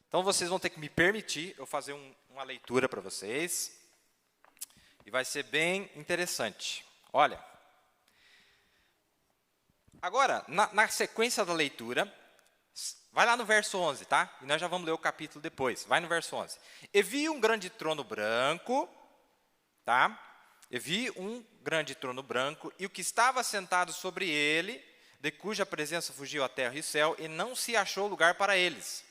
Então, vocês vão ter que me permitir eu fazer uma leitura para vocês. E vai ser bem interessante. Olha. Agora, na sequência da leitura, vai lá no verso 11, tá? E nós já vamos ler o capítulo depois. Vai no verso 11. E vi um grande trono branco, tá? E vi um grande trono branco, e o que estava sentado sobre ele, de cuja presença fugiu a terra e o céu, e não se achou lugar para eles.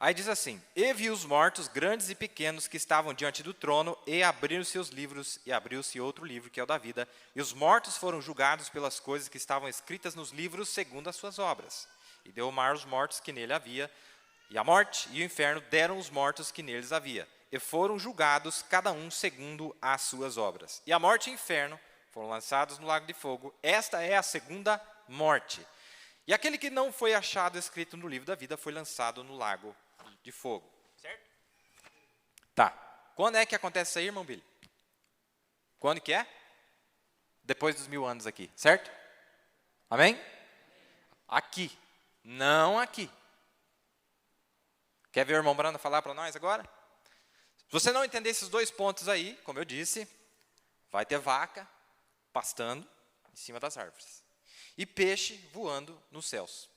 Aí diz assim, e vi os mortos, grandes e pequenos, que estavam diante do trono, e abriram-se os livros, e abriu-se outro livro, que é o da vida. E os mortos foram julgados pelas coisas que estavam escritas nos livros, segundo as suas obras. E deu o mar os mortos que nele havia, e a morte e o inferno deram os mortos que neles havia. E foram julgados, cada um segundo as suas obras. E a morte e o inferno foram lançados no lago de fogo. Esta é a segunda morte. E aquele que não foi achado escrito no livro da vida foi lançado no lago de fogo. Certo? Tá. Quando é que acontece isso aí, irmão Billy? Quando que é? Depois dos 1000 anos aqui, certo? Amém? Aqui. Não aqui. Quer ver o irmão Brando falar para nós agora? Se você não entender esses 2 pontos aí, como eu disse, vai ter vaca pastando em cima das árvores. E peixe voando nos céus.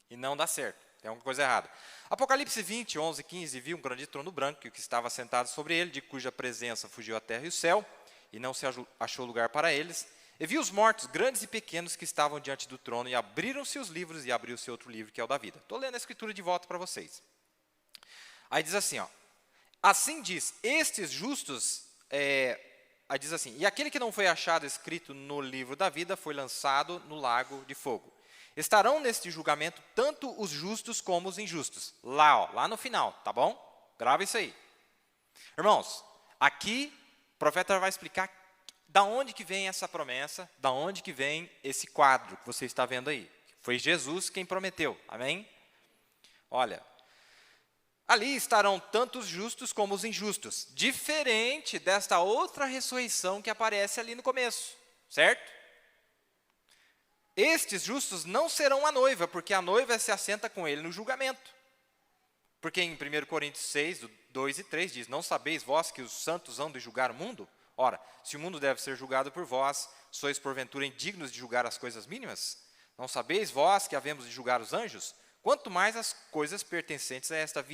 E não dá certo. Tem alguma coisa errada. Apocalipse 20, 11, 15, vi um grande trono branco, e o que estava sentado sobre ele, de cuja presença fugiu a terra e o céu, e não se achou lugar para eles. E vi os mortos, grandes e pequenos, que estavam diante do trono, e abriram-se os livros, e abriu-se outro livro, que é o da vida. Estou lendo a escritura de volta para vocês. Aí diz assim, ó, assim diz, estes justos, aí diz assim, e aquele que não foi achado escrito no livro da vida, foi lançado no lago de fogo. Estarão neste julgamento tanto os justos como os injustos. Lá, ó, lá no final, tá bom? Grava isso aí. Irmãos, aqui o profeta vai explicar da onde que vem essa promessa, da onde que vem esse quadro que você está vendo aí. Foi Jesus quem prometeu, amém? Olha, ali estarão tanto os justos como os injustos, diferente desta outra ressurreição que aparece ali no começo, certo? Estes justos não serão a noiva, porque a noiva se assenta com ele no julgamento. Porque em 1 Coríntios 6, 2 e 3 diz, não sabeis vós que os santos hão de julgar o mundo? Ora, se o mundo deve ser julgado por vós, sois porventura indignos de julgar as coisas mínimas? Não sabeis vós que havemos de julgar os anjos? Quanto mais as coisas pertencentes a esta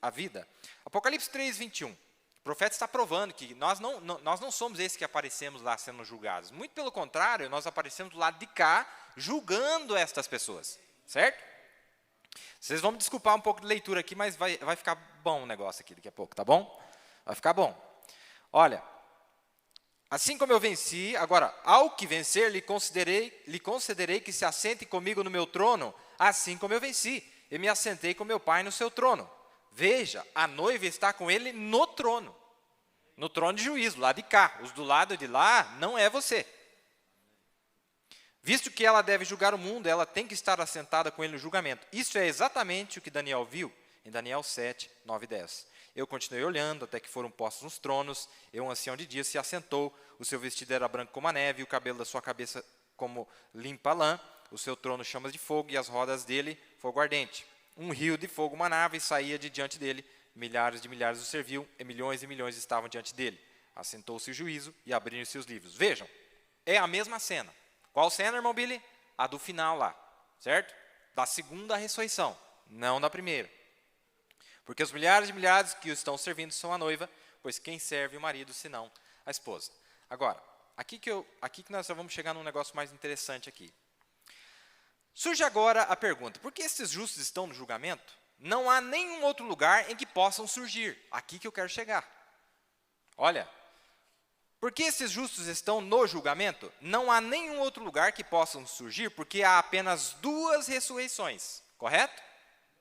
a vida. Apocalipse 3, 21. O profeta está provando que nós não somos esses que aparecemos lá sendo julgados. Muito pelo contrário, nós aparecemos do lado de cá, julgando estas pessoas. Certo? Vocês vão me desculpar um pouco de leitura aqui, mas vai ficar bom o negócio aqui daqui a pouco, tá bom? Vai ficar bom. Olha, assim como eu venci, agora, ao que vencer, lhe concederei que se assente comigo no meu trono, assim como eu venci, e me assentei com meu Pai no seu trono. Veja, a noiva está com ele no trono de juízo, lá de cá. Os do lado de lá não é você. Visto que ela deve julgar o mundo, ela tem que estar assentada com ele no julgamento. Isso é exatamente o que Daniel viu em Daniel 7, 9 e 10. Eu continuei olhando até que foram postos nos tronos, e um ancião de dia se assentou, o seu vestido era branco como a neve, e o cabelo da sua cabeça como limpa lã, o seu trono chamas de fogo, e as rodas dele fogo ardente. Um rio de fogo manava e saía de diante dele, milhares de milhares o serviam, e milhões estavam diante dele. Assentou-se o juízo e abriram-se os livros. Vejam, é a mesma cena. Qual cena, irmão Billy? A do final lá, certo? Da segunda ressurreição, não da primeira. Porque os milhares de milhares que o estão servindo são a noiva, pois quem serve o marido, senão a esposa. Agora, aqui que nós já vamos chegar num negócio mais interessante aqui. Surge agora a pergunta, por que esses justos estão no julgamento? Não há nenhum outro lugar em que possam surgir. Aqui que eu quero chegar. Olha, por que esses justos estão no julgamento? Não há nenhum outro lugar que possam surgir, porque há apenas 2 ressurreições, correto?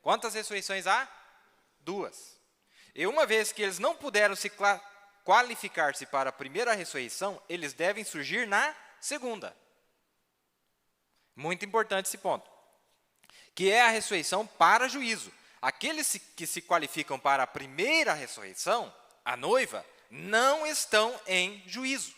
Quantas ressurreições há? 2. E uma vez que eles não puderam se qualificar-se para a primeira ressurreição, eles devem surgir na segunda. Muito importante esse ponto. Que é a ressurreição para juízo. Aqueles que se qualificam para a primeira ressurreição, a noiva, não estão em juízo.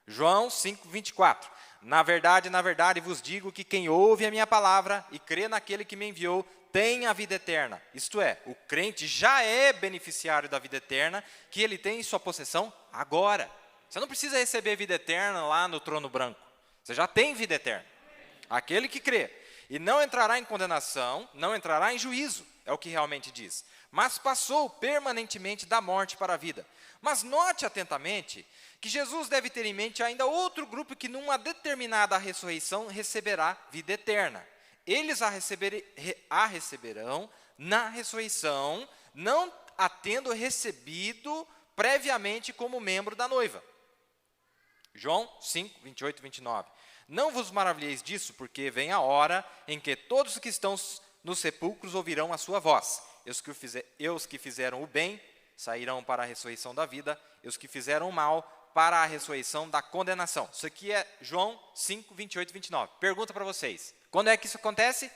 João 5, 24. Na verdade, vos digo que quem ouve a minha palavra e crê naquele que me enviou, tem a vida eterna. Isto é, o crente já é beneficiário da vida eterna, que ele tem em sua possessão agora. Você não precisa receber vida eterna lá no trono branco. Você já tem vida eterna. Aquele que crê. E não entrará em condenação, não entrará em juízo, é o que realmente diz. Mas passou permanentemente da morte para a vida. Mas note atentamente que Jesus deve ter em mente ainda outro grupo que numa determinada ressurreição receberá vida eterna. Eles a receberão na ressurreição, não a tendo recebido previamente como membro da noiva. João 5, 28 e 29. Não vos maravilheis disso, porque vem a hora em que todos os que estão nos sepulcros ouvirão a sua voz. E os que fizeram o bem sairão para a ressurreição da vida, e os que fizeram o mal para a ressurreição da condenação. Isso aqui é João 5, 28 e 29. Pergunta para vocês, quando é que isso acontece?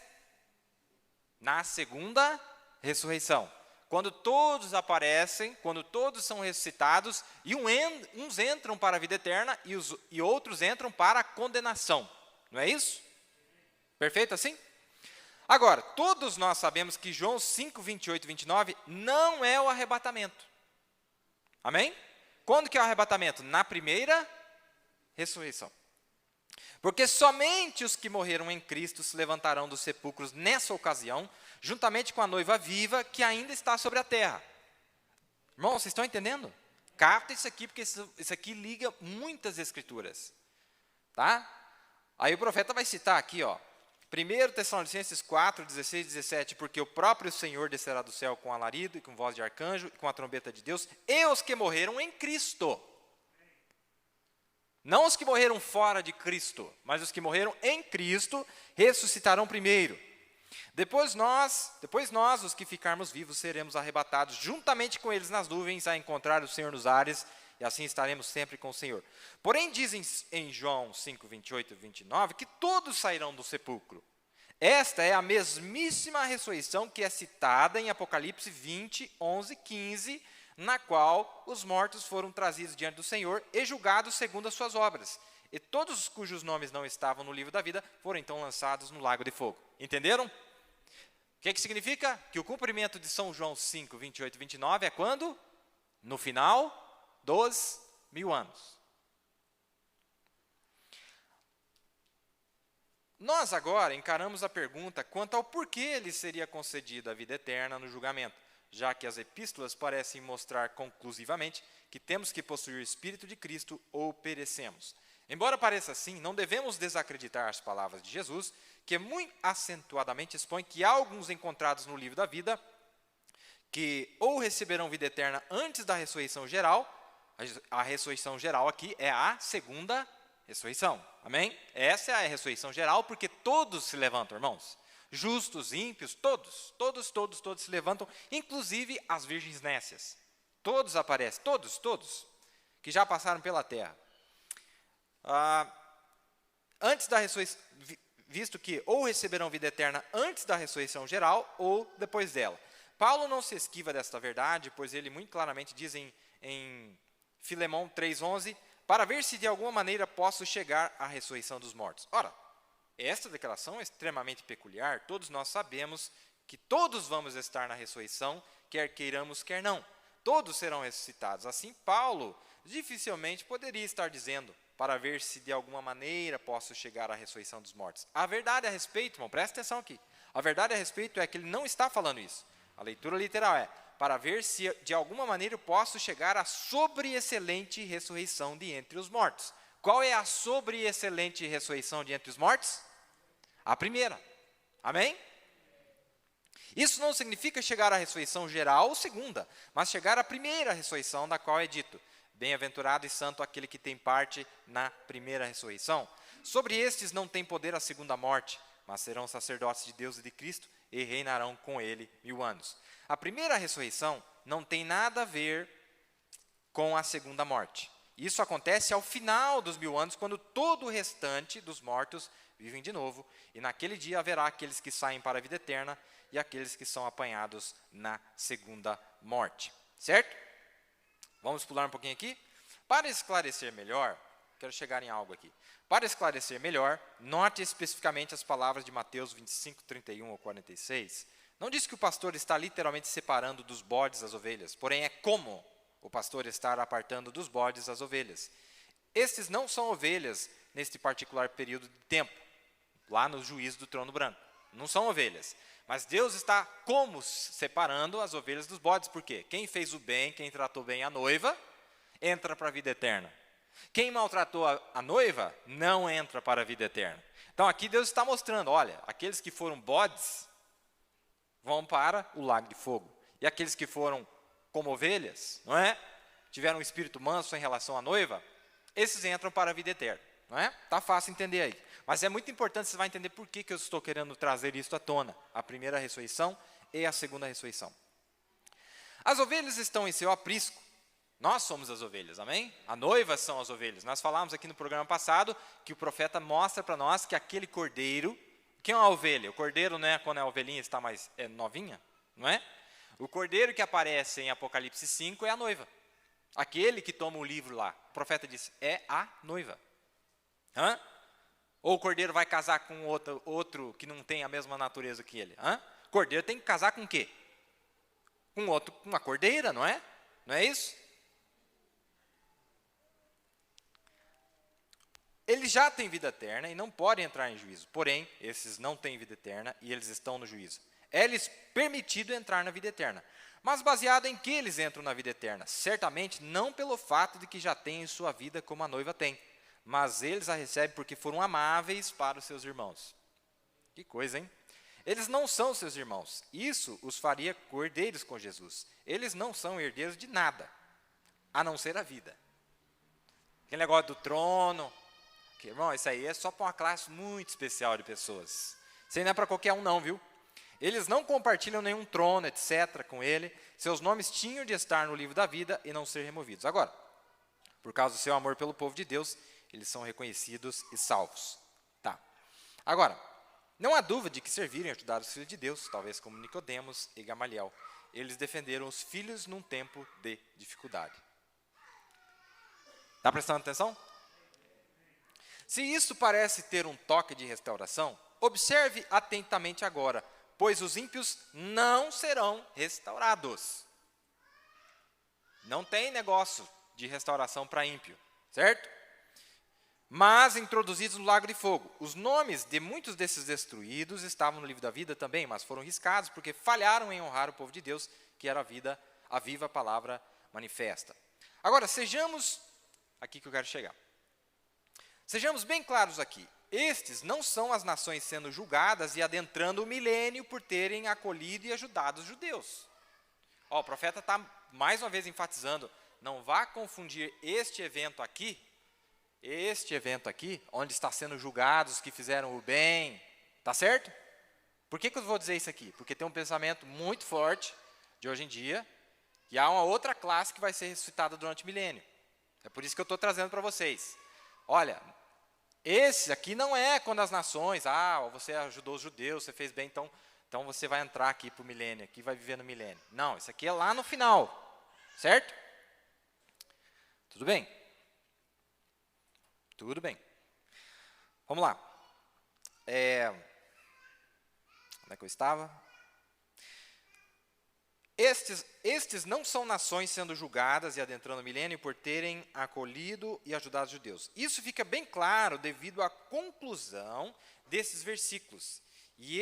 Na segunda ressurreição. Quando todos aparecem, quando todos são ressuscitados, e uns entram para a vida eterna e outros entram para a condenação. Não é isso? Perfeito assim? Agora, todos nós sabemos que João 5, 28 e 29 não é o arrebatamento. Amém? Quando que é o arrebatamento? Na primeira ressurreição. Porque somente os que morreram em Cristo se levantarão dos sepulcros nessa ocasião, juntamente com a noiva viva que ainda está sobre a terra. Irmãos, vocês estão entendendo? Capta isso aqui, porque isso aqui liga muitas escrituras. Tá? Aí o profeta vai citar aqui, ó, 1 Tessalonicenses 4, 16 e 17, porque o próprio Senhor descerá do céu com alarido e com voz de arcanjo e com a trombeta de Deus, e os que morreram em Cristo. Não os que morreram fora de Cristo, mas os que morreram em Cristo, ressuscitarão primeiro. Depois nós, os que ficarmos vivos, seremos arrebatados juntamente com eles nas nuvens a encontrar o Senhor nos ares, e assim estaremos sempre com o Senhor. Porém, dizem em João 5, 28 e 29, que todos sairão do sepulcro. Esta é a mesmíssima ressurreição que é citada em Apocalipse 20, 11 e 15, na qual os mortos foram trazidos diante do Senhor e julgados segundo as suas obras. E todos cujos nomes não estavam no livro da vida foram então lançados no lago de fogo. Entenderam? O que significa? Que o cumprimento de São João 5, 28 e 29 é quando? No final dos 1000 anos. Nós agora encaramos a pergunta quanto ao porquê lhe seria concedida a vida eterna no julgamento, já que as epístolas parecem mostrar conclusivamente que temos que possuir o Espírito de Cristo ou perecemos. Embora pareça assim, não devemos desacreditar as palavras de Jesus, que muito acentuadamente expõe que há alguns encontrados no livro da vida que ou receberão vida eterna antes da ressurreição geral. A ressurreição geral aqui é a segunda ressurreição. Amém? Essa é a ressurreição geral, porque todos se levantam, irmãos. Justos, ímpios, todos se levantam, inclusive as virgens nécias. Todos aparecem, todos, que já passaram pela terra. Antes da ressurreição, visto que ou receberão vida eterna antes da ressurreição geral ou depois dela. Paulo não se esquiva desta verdade, pois ele muito claramente diz em Filemão 3,11, para ver se de alguma maneira posso chegar à ressurreição dos mortos. Ora, esta declaração é extremamente peculiar, todos nós sabemos que todos vamos estar na ressurreição, quer queiramos, quer não. Todos serão ressuscitados. Assim, Paulo dificilmente poderia estar dizendo, para ver se de alguma maneira posso chegar à ressurreição dos mortos. A verdade a respeito, irmão, presta atenção aqui, a verdade a respeito é que ele não está falando isso. A leitura literal é, para ver se de alguma maneira eu posso chegar à sobre-excelente ressurreição de entre os mortos. Qual é a sobre-excelente ressurreição de entre os mortos? A primeira. Amém? Isso não significa chegar à ressurreição geral ou segunda, mas chegar à primeira ressurreição, da qual é dito, bem-aventurado e santo aquele que tem parte na primeira ressurreição. Sobre estes não tem poder a segunda morte, mas serão sacerdotes de Deus e de Cristo e reinarão com ele 1000 anos. A primeira ressurreição não tem nada a ver com a segunda morte. Isso acontece ao final dos 1000 anos, quando todo o restante dos mortos vivem de novo, e naquele dia haverá aqueles que saem para a vida eterna e aqueles que são apanhados na segunda morte. Certo? Vamos pular um pouquinho aqui? Para esclarecer melhor, quero chegar em algo aqui. Para esclarecer melhor, note especificamente as palavras de Mateus 25, 31 ao 46. Não diz que o pastor está literalmente separando dos bodes as ovelhas, porém é como o pastor estar apartando dos bodes as ovelhas. Estes não são ovelhas neste particular período de tempo, lá no juízo do trono branco. Não são ovelhas. Mas Deus está como separando as ovelhas dos bodes. Por quê? Quem fez o bem, quem tratou bem a noiva, entra para a vida eterna. Quem maltratou a noiva, não entra para a vida eterna. Então aqui Deus está mostrando, olha, aqueles que foram bodes, vão para o lago de fogo. E aqueles que foram como ovelhas, não é? Tiveram um espírito manso em relação à noiva, esses entram para a vida eterna, não é? Tá fácil entender aí. Mas é muito importante, você vai entender por que eu estou querendo trazer isso à tona. A primeira ressurreição e a segunda ressurreição. As ovelhas estão em seu aprisco. Nós somos as ovelhas, amém? A noiva são as ovelhas. Nós falamos aqui no programa passado que o profeta mostra para nós que aquele cordeiro... Quem é uma ovelha? O cordeiro, não é quando a ovelhinha está mais novinha, não é? O cordeiro que aparece em Apocalipse 5 é a noiva. Aquele que toma o livro lá. O profeta diz, é a noiva. Hã? Ou o cordeiro vai casar com outro que não tem a mesma natureza que ele? Hã? O cordeiro tem que casar com o quê? Com uma cordeira, não é? Não é isso? Eles já têm vida eterna e não podem entrar em juízo. Porém, esses não têm vida eterna e eles estão no juízo. É-lhes permitido entrar na vida eterna. Mas baseado em que eles entram na vida eterna? Certamente não pelo fato de que já têm sua vida como a noiva tem. Mas eles a recebem porque foram amáveis para os seus irmãos. Que coisa, hein? Eles não são seus irmãos. Isso os faria cordeiros com Jesus. Eles não são herdeiros de nada, a não ser a vida. Aquele negócio do trono. Que, irmão, isso aí é só para uma classe muito especial de pessoas. Isso aí não é para qualquer um não, viu? Eles não compartilham nenhum trono, etc., com ele. Seus nomes tinham de estar no livro da vida e não ser removidos. Agora, por causa do seu amor pelo povo de Deus, eles são reconhecidos e salvos. Tá. Agora, não há dúvida de que serviram e ajudaram os filhos de Deus, talvez como Nicodemos e Gamaliel. Eles defenderam os filhos num tempo de dificuldade. Está prestando atenção? Se isso parece ter um toque de restauração, observe atentamente agora, pois os ímpios não serão restaurados. Não tem negócio de restauração para ímpio, certo? Mas introduzidos no lago de fogo. Os nomes de muitos desses destruídos estavam no livro da vida também, mas foram riscados porque falharam em honrar o povo de Deus, que era a viva palavra manifesta. Agora, sejamos, aqui que eu quero chegar. Sejamos bem claros aqui. Estes não são as nações sendo julgadas e adentrando o milênio por terem acolhido e ajudado os judeus. O profeta está mais uma vez enfatizando, não vá confundir este evento aqui, onde está sendo julgados os que fizeram o bem, tá certo? Por que eu vou dizer isso aqui? Porque tem um pensamento muito forte de hoje em dia, que há uma outra classe que vai ser ressuscitada durante o milênio. É por isso que eu estou trazendo para vocês. Olha, esse aqui não é quando as nações, você ajudou os judeus, você fez bem, então você vai entrar aqui para o milênio, aqui vai viver no milênio. Não, isso aqui é lá no final, certo? Tudo bem? Tudo bem. Vamos lá. Onde é que eu estava? Estes não são nações sendo julgadas e adentrando o milênio por terem acolhido e ajudado os judeus. Isso fica bem claro devido à conclusão desses versículos. E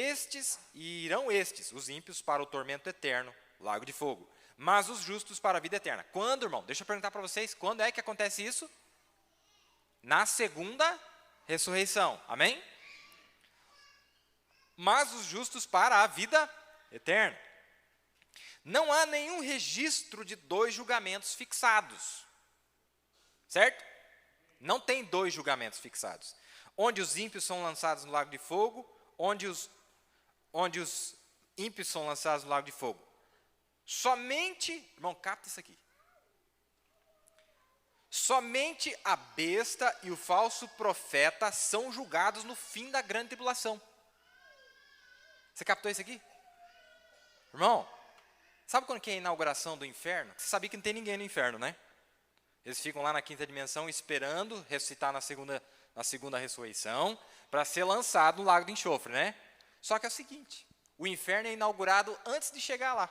irão os ímpios, para o tormento eterno, lago de fogo, mas os justos para a vida eterna. Quando, irmão? Deixa eu perguntar para vocês, quando é que acontece isso? Na segunda ressurreição, amém? Mas os justos para a vida eterna. Não há nenhum registro de 2 julgamentos fixados, certo? Não tem 2 julgamentos fixados. Onde os ímpios são lançados no lago de fogo, onde os ímpios são lançados no lago de fogo. Somente, irmão, capta isso aqui. Somente a besta e o falso profeta são julgados no fim da grande tribulação. Você captou isso aqui? Irmão, sabe quando que é a inauguração do inferno? Você sabia que não tem ninguém no inferno, né? Eles ficam lá na 5ª dimensão esperando ressuscitar na segunda ressurreição para ser lançado no lago de enxofre, né? Só que é o seguinte, O inferno é inaugurado antes de chegar lá.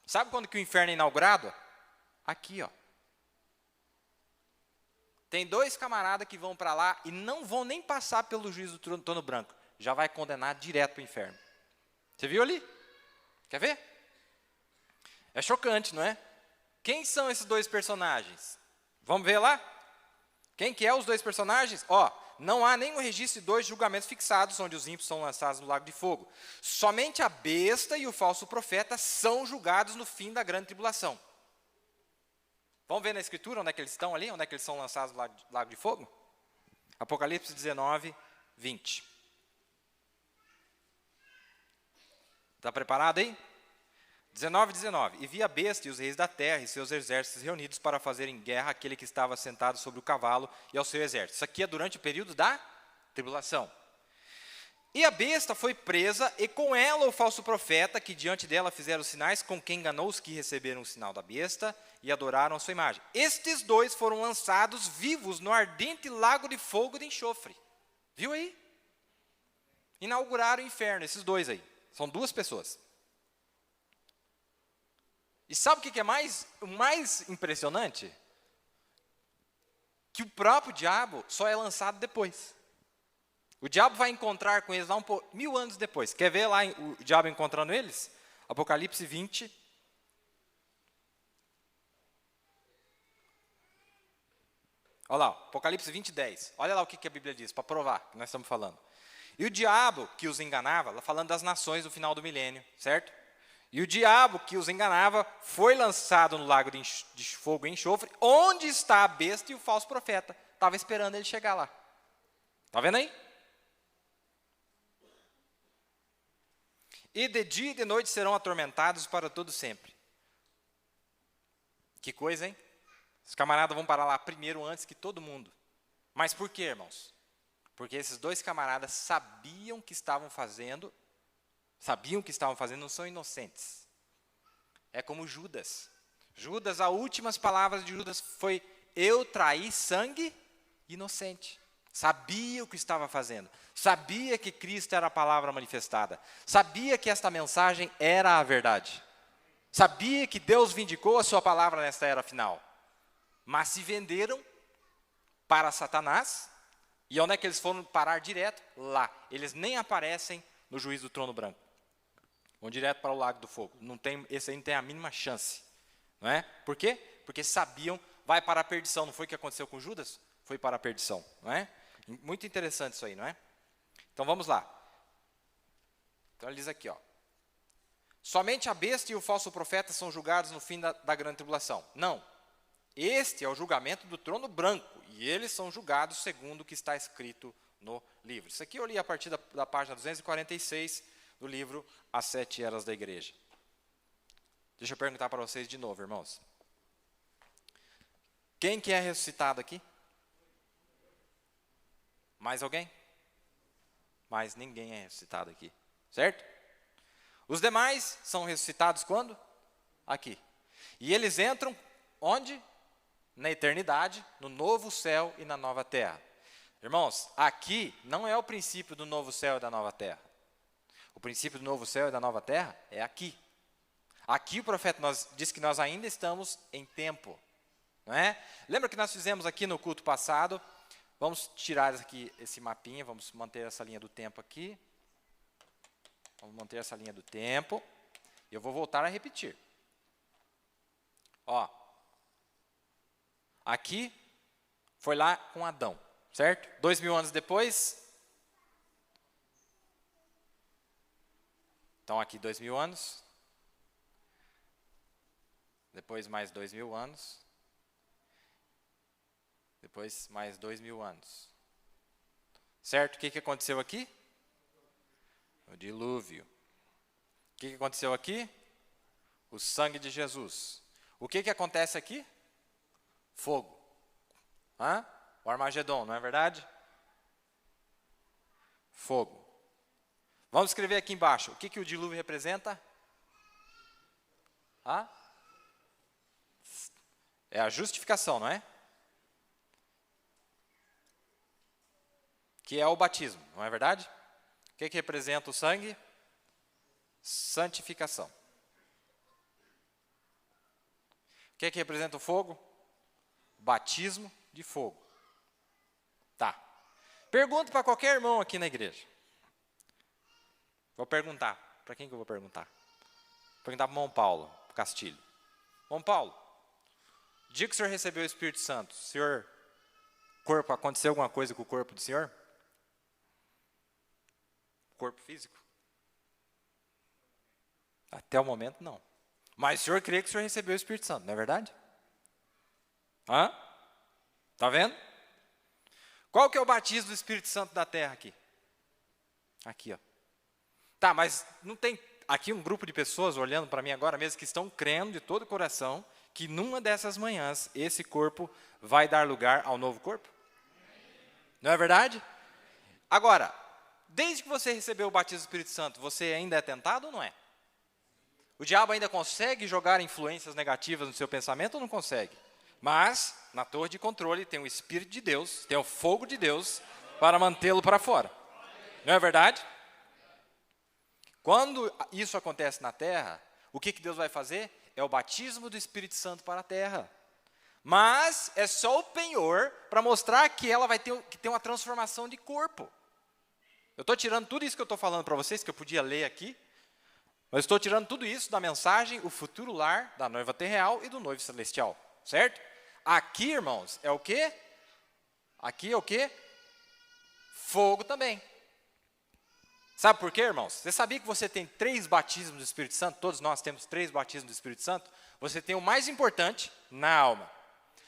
Sabe quando que o inferno é inaugurado? Aqui, ó. Tem 2 camaradas que vão para lá e não vão nem passar pelo juízo do trono branco. Já vai condenar direto para o inferno. Você viu ali? Quer ver? É chocante, não é? Quem são esses 2 personagens? Vamos ver lá? Quem que é os 2 personagens? Ó, não há nenhum registro de 2 julgamentos fixados, onde os ímpios são lançados no lago de fogo. Somente a besta e o falso profeta são julgados no fim da grande tribulação. Vamos ver na Escritura onde é que eles estão ali? Onde é que eles são lançados no lago de fogo? Apocalipse 19, 20. Está preparado aí? 19, 19. E vi a besta e os reis da terra e seus exércitos reunidos para fazerem guerra àquele que estava sentado sobre o cavalo e ao seu exército. Isso aqui é durante o período da tribulação. E a besta foi presa, e com ela o falso profeta, que diante dela fizeram sinais, com quem enganou os que receberam o sinal da besta e adoraram a sua imagem. Estes 2 foram lançados vivos no ardente lago de fogo e de enxofre. Viu aí? Inauguraram o inferno, esses 2 aí. São 2 pessoas. E sabe o que é o mais impressionante? Que o próprio diabo só é lançado depois. O diabo vai encontrar com eles lá 1000 anos depois. Quer ver lá o diabo encontrando eles? Apocalipse 20. Olha lá, Apocalipse 20, 10. Olha lá o que a Bíblia diz, para provar que nós estamos falando. E o diabo que os enganava, falando das nações do final do milênio, certo? E o diabo que os enganava foi lançado no lago de fogo e enxofre, onde está a besta e o falso profeta. Estava esperando ele chegar lá. Está vendo aí? E de dia e de noite serão atormentados para todo sempre. Que coisa, hein? Os camaradas vão parar lá primeiro antes que todo mundo. Mas por quê, irmãos? Porque esses 2 camaradas sabiam que estavam fazendo, não são inocentes. É como Judas. Judas, as últimas palavras de Judas foi: eu traí sangue inocente. Sabia o que estava fazendo. Sabia que Cristo era a palavra manifestada. Sabia que esta mensagem era a verdade. Sabia que Deus vindicou a sua palavra nesta era final. Mas se venderam para Satanás. E onde é que eles foram parar direto? Lá. Eles nem aparecem no juízo do trono branco. Vão direto para o lago do fogo. Esse aí não tem a mínima chance. Não é? Por quê? Porque sabiam, vai para a perdição. Não foi o que aconteceu com Judas? Foi para a perdição. Não é? Muito interessante isso aí, não é? Então vamos lá. Então ele diz aqui, ó. Somente a besta e o falso profeta são julgados no fim da grande tribulação. Não. Este é o julgamento do trono branco, e eles são julgados segundo o que está escrito no livro. Isso aqui eu li a partir da página 246 do livro As 7 Eras da Igreja. Deixa eu perguntar para vocês de novo, irmãos. Quem que é ressuscitado aqui? Mais alguém? Mais ninguém é ressuscitado aqui, certo? Os demais são ressuscitados quando? Aqui. E eles entram onde? Na eternidade, no novo céu e na nova terra. Irmãos, aqui não é o princípio do novo céu e da nova terra. O princípio do novo céu e da nova terra é aqui. Aqui o profeta diz que nós ainda estamos em tempo. Não é? Lembra que nós fizemos aqui no culto passado? Vamos tirar aqui esse mapinha, vamos manter essa linha do tempo aqui. Vamos manter essa linha do tempo. E eu vou voltar a repetir. Ó. Aqui foi lá com Adão, certo? 2000 anos depois. Então aqui 2000 anos. Depois mais 2000 anos. Depois mais 2000 anos. Certo? O que aconteceu aqui? O dilúvio. O que aconteceu aqui? O sangue de Jesus. O que acontece aqui? Fogo. Hã? O Armagedon, não é verdade? Fogo. Vamos escrever aqui embaixo. O que o dilúvio representa? Hã? É a justificação, não é? Que é o batismo, não é verdade? O que representa o sangue? santificação. O que é que representa o fogo? Batismo de fogo. Tá. Pergunto para qualquer irmão aqui na igreja. Vou perguntar. Para quem que eu vou perguntar? Vou perguntar para o irmão Paulo Castilho. Irmão Paulo, o dia que o senhor recebeu o Espírito Santo, corpo, aconteceu alguma coisa com o corpo do senhor? Corpo físico? Até o momento, não. Mas o senhor crê que o senhor recebeu o Espírito Santo, não é verdade? Hã? Está vendo? Qual que é o batismo do Espírito Santo da terra aqui? Aqui, ó. Tá, mas não tem aqui um grupo de pessoas olhando para mim agora mesmo que estão crendo de todo o coração que numa dessas manhãs esse corpo vai dar lugar ao novo corpo? Não é verdade? Agora, desde que você recebeu o batismo do Espírito Santo, você ainda é tentado ou não é? O diabo ainda consegue jogar influências negativas no seu pensamento ou não consegue? Mas, na torre de controle, tem o Espírito de Deus, tem o fogo de Deus para mantê-lo para fora. Não é verdade? Quando isso acontece na terra, o que Deus vai fazer? É o batismo do Espírito Santo para a terra. Mas é só o penhor para mostrar que ela vai ter uma transformação de corpo. Eu estou tirando tudo isso que eu estou falando para vocês, que eu podia ler aqui, mas estou tirando tudo isso da mensagem, o futuro lar da noiva terreal e do noivo celestial, certo? Aqui, irmãos, é o quê? Aqui é o quê? Fogo também. Sabe por quê, irmãos? Você sabia que você tem 3 batismos do Espírito Santo? Todos nós temos 3 batismos do Espírito Santo. Você tem o mais importante na alma.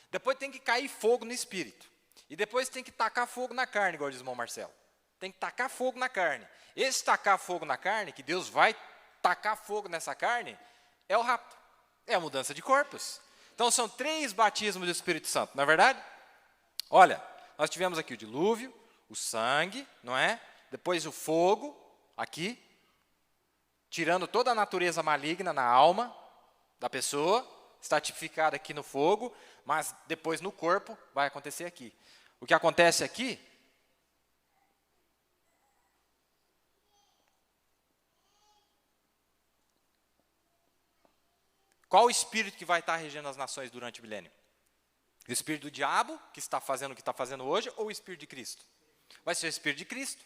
Depois tem que cair fogo no Espírito. E depois tem que tacar fogo na carne, igual diz o irmão Marcelo. Tem que tacar fogo na carne. Esse tacar fogo na carne, que Deus vai tacar fogo nessa carne, é o rapto. É a mudança de corpos. Então são 3 batismos do Espírito Santo, não é verdade? Olha, nós tivemos aqui o dilúvio, o sangue, não é? Depois o fogo, aqui, tirando toda a natureza maligna na alma da pessoa, está tipificada aqui no fogo, mas depois no corpo vai acontecer aqui. O que acontece aqui, qual o espírito que vai estar regendo as nações durante o milênio? O espírito do diabo, que está fazendo o que está fazendo hoje, ou o espírito de Cristo? Vai ser o espírito de Cristo.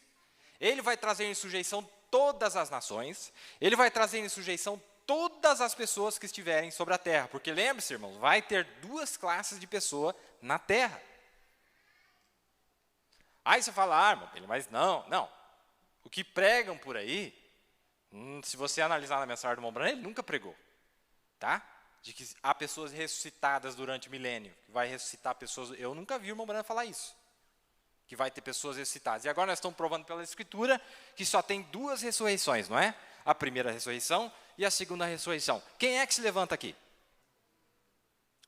Ele vai trazer em sujeição todas as nações, ele vai trazer em sujeição todas as pessoas que estiverem sobre a terra. Porque lembre-se, irmãos, vai ter 2 classes de pessoa na terra. Aí você fala, irmão, mas não. O que pregam por aí, se você analisar na mensagem do irmão Branham, ele nunca pregou. Tá? De que há pessoas ressuscitadas durante o milênio, que vai ressuscitar pessoas. Eu nunca vi o irmão Branham falar isso. Que vai ter pessoas ressuscitadas. E agora nós estamos provando pela Escritura que só tem 2 ressurreições, não é? A primeira ressurreição e a segunda ressurreição. Quem é que se levanta aqui?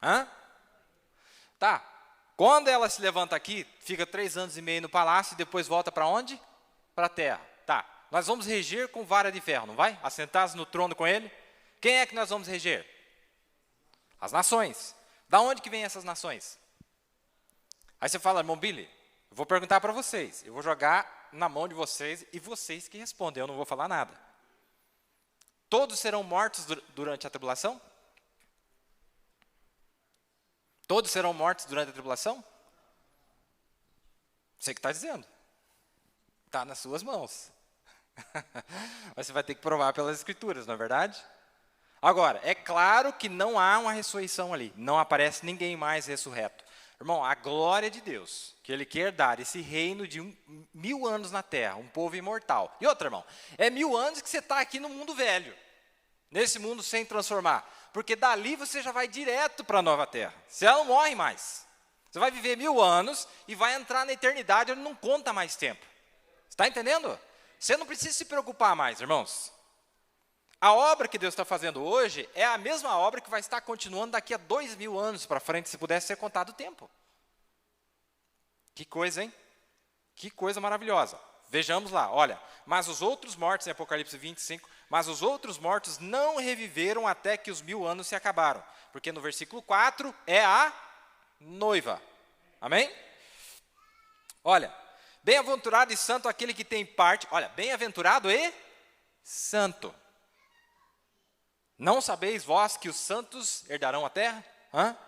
Hã? Tá. Quando ela se levanta aqui, fica 3 anos e meio no palácio e depois volta para onde? Para a terra. Tá. Nós vamos reger com vara de ferro, não vai? Assentados no trono com ele. Quem é que nós vamos reger? As nações. Da onde que vêm essas nações? Aí você fala, irmão Billy, eu vou perguntar para vocês, eu vou jogar na mão de vocês e vocês que respondem, eu não vou falar nada. Todos serão mortos durante a tribulação? Todos serão mortos durante a tribulação? Você que está dizendo. Está nas suas mãos. Mas você vai ter que provar pelas Escrituras, não é verdade? Agora, é claro que não há uma ressurreição ali. Não aparece ninguém mais ressurreto. Irmão, a glória de Deus, que Ele quer dar esse reino de 1000 anos na terra, um povo imortal. E outra, irmão, é 1000 anos que você está aqui no mundo velho, nesse mundo sem transformar. Porque dali você já vai direto para a nova terra. Você não morre mais. Você vai viver 1000 anos e vai entrar na eternidade onde não conta mais tempo. Está entendendo? Você não precisa se preocupar mais, irmãos. A obra que Deus está fazendo hoje é a mesma obra que vai estar continuando daqui a 2000 anos para frente, se pudesse ser contado o tempo. Que coisa, hein? Que coisa maravilhosa. Vejamos lá, olha. Mas os outros mortos, em Apocalipse 25, mas os outros mortos não reviveram até que os 1000 anos se acabaram. Porque no versículo 4 é a noiva. Amém? Olha, bem-aventurado e santo aquele que tem parte. Olha, bem-aventurado e santo. Não sabeis vós que os santos herdarão a terra?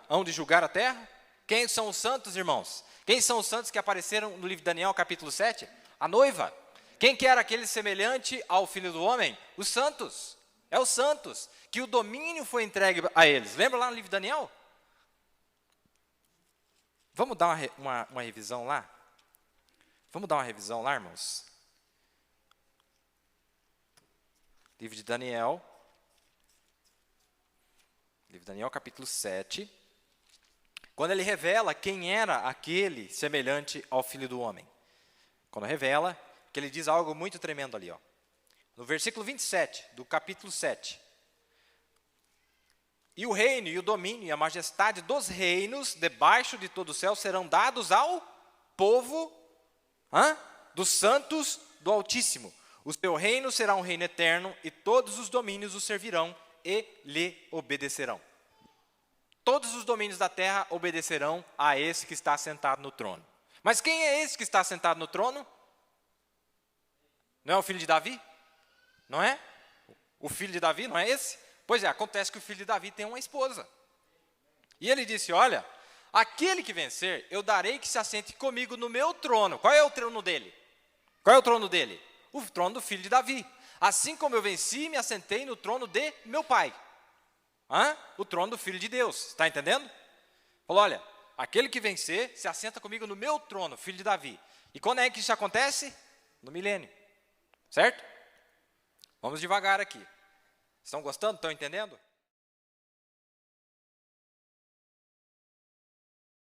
Hão de julgar a terra? Quem são os santos, irmãos? Quem são os santos que apareceram no livro de Daniel, capítulo 7? A noiva. Quem que era aquele semelhante ao Filho do Homem? Os santos. É os santos, que o domínio foi entregue a eles. Lembra lá no livro de Daniel? Vamos dar uma revisão lá? Vamos dar uma revisão lá, irmãos? Livro de Daniel. Livro de Daniel, capítulo 7. Quando ele revela quem era aquele semelhante ao Filho do Homem. Quando revela, que ele diz algo muito tremendo ali, ó. No versículo 27 do capítulo 7. E o reino, e o domínio, e a majestade dos reinos debaixo de todo o céu serão dados ao povo dos santos do Altíssimo. O seu reino será um reino eterno, e todos os domínios o servirão e lhe obedecerão. Todos os domínios da terra obedecerão a esse que está sentado no trono. Mas quem é esse que está sentado no trono? Não é o filho de Davi? Não é? O filho de Davi, não é esse? Pois é, acontece que o filho de Davi tem uma esposa. E ele disse, olha, aquele que vencer, eu darei que se assente comigo no meu trono. Qual é o trono dele? Qual é o trono dele? O trono do filho de Davi. Assim como eu venci, me assentei no trono de meu pai. O trono do Filho de Deus. Está entendendo? Falou, olha, aquele que vencer, se assenta comigo no meu trono, filho de Davi. E quando é que isso acontece? No milênio. Certo? Vamos devagar aqui. Estão gostando? Estão entendendo?